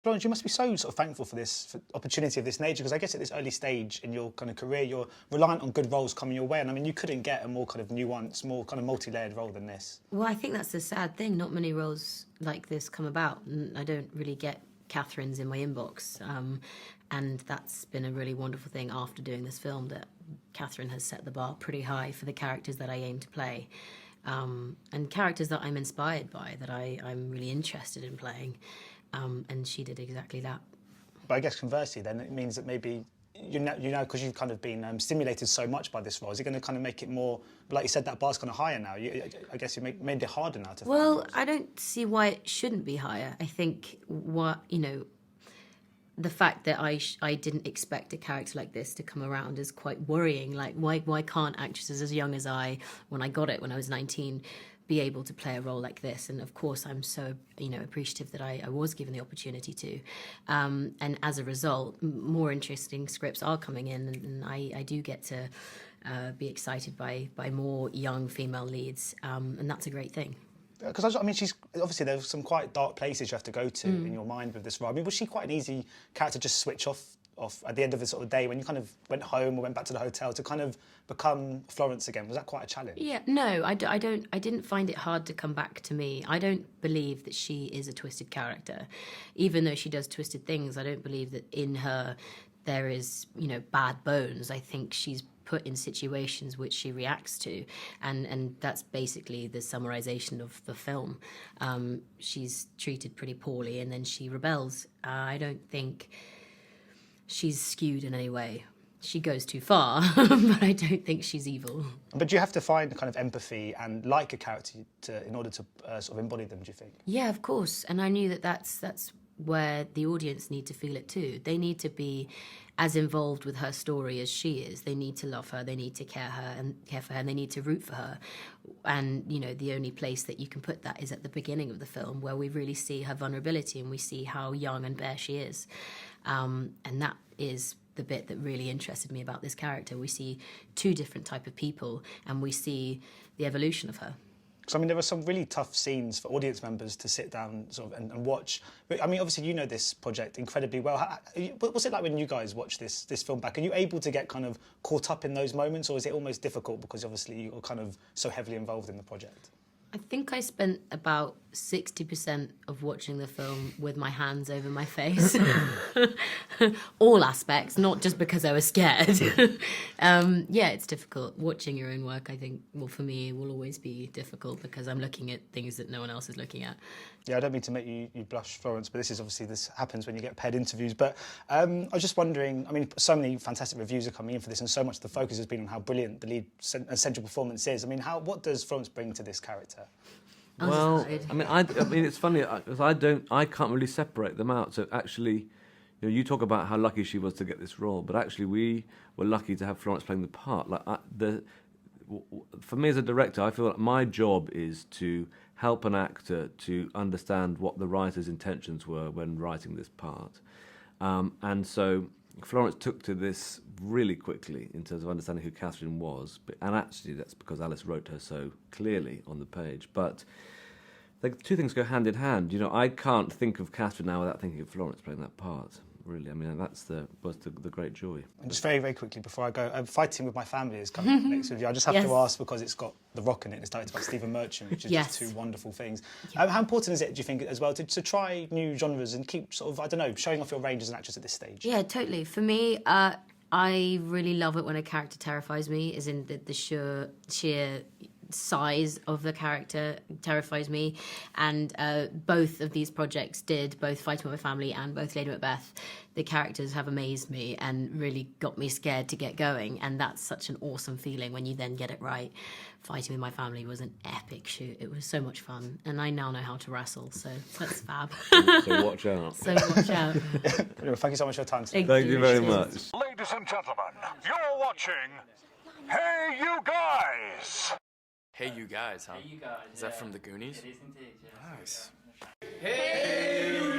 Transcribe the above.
Florence, you must be so sort of thankful for this opportunity of this nature, because I guess at this early stage in your kind of career, you're reliant on good roles coming your way, and I mean, you couldn't get a more kind of nuanced, more kind of multi-layered role than this. Well, I think that's the sad thing. Not many roles like this come about, and I don't really get Catherine's in my inbox. And that's been a really wonderful thing after doing this film, that Catherine has set the bar pretty high for the characters that I aim to play. And characters that I'm inspired by, that I'm really interested in playing. And she did exactly that. But I guess conversely then, it means that maybe, you know, because you've kind of been stimulated so much by this role, is it going to kind of make it more, like you said, that bar's kind of higher now? I guess you made it harder now to find roles. I don't see why it shouldn't be higher. I think the fact that I didn't expect a character like this to come around is quite worrying. Like, why can't actresses as young as I, when I got it when I was 19, be able to play a role like this? And of course, I'm so appreciative that I was given the opportunity to. And as a result, more interesting scripts are coming in, and I do get to be excited by more young female leads, and that's a great thing. Because I mean, she's obviously, there's some quite dark places you have to go to in your mind with this role. I mean, was she quite an easy character to just switch off at the end of the sort of day when you kind of went home or went back to the hotel to kind of become Florence again? Was that quite a challenge? Yeah, no, I didn't find it hard to come back to me. I don't believe that she is a twisted character, even though she does twisted things. I don't believe that in her there is bad bones. I think she's put in situations which she reacts to, and that's basically the summarization of the film. She's treated pretty poorly and then she rebels. I don't think she's skewed in any way. She goes too far, but I don't think she's evil. But do you have to find a kind of empathy and like a character in order to sort of embody them, do you think? Yeah, of course. And I knew that that's where the audience need to feel it too. They need to be as involved with her story as she is. They need to love her, they need to care for her, and they need to root for her. And, the only place that you can put that is at the beginning of the film, where we really see her vulnerability and we see how young and bare she is. And that is the bit that really interested me about this character. We see two different type of people, and we see the evolution of her. So, I mean, there were some really tough scenes for audience members to sit down and watch. But, I mean, obviously, you know this project incredibly well. What was it like when you guys watched this film back? Are you able to get kind of caught up in those moments, or is it almost difficult because, obviously, you're kind of so heavily involved in the project? I think I spent about 60% of watching the film with my hands over my face. All aspects, not just because I was scared. Yeah, it's difficult. Watching your own work, I think, for me, will always be difficult because I'm looking at things that no one else is looking at. Yeah, I don't mean to make you blush, Florence, but this happens when you get paid interviews. But I was just wondering, I mean, so many fantastic reviews are coming in for this, and so much of the focus has been on how brilliant the lead central performance is. I mean, what does Florence bring to this character? Well, I mean, it's funny because I can't really separate them out. So actually, you talk about how lucky she was to get this role, but actually we were lucky to have Florence playing the part. For me as a director, I feel like my job is to help an actor to understand what the writer's intentions were when writing this part, and so Florence took to this really quickly in terms of understanding who Catherine was, and actually that's because Alice wrote her so clearly on the page. But the two things go hand in hand. I can't think of Catherine now without thinking of Florence playing that part. Really, I mean, was the great joy. And just very, very quickly before I go, Fighting with My Family is coming up next with you. I just have to ask, because it's got The Rock in it, it's directed by Stephen Merchant, which is just two wonderful things. How important is it, do you think, as well, to try new genres and keep sort of, I don't know, showing off your range as an actress at this stage? Yeah, totally. For me, I really love it when a character terrifies me, as in the sheer size of the character terrifies me, and both of these projects both Fighting with My Family and both Lady Macbeth, the characters have amazed me and really got me scared to get going, and that's such an awesome feeling when you then get it right. Fighting with My Family was an epic shoot. It was so much fun, and I now know how to wrestle, so that's fab. So watch out. Thank you so much for your time. Thank you very much. Ladies and gentlemen, you're watching Hey You Guys! Hey You Guys, huh? Hey You Guys. Is that from the Goonies? It is indeed, yeah. Nice. Hey You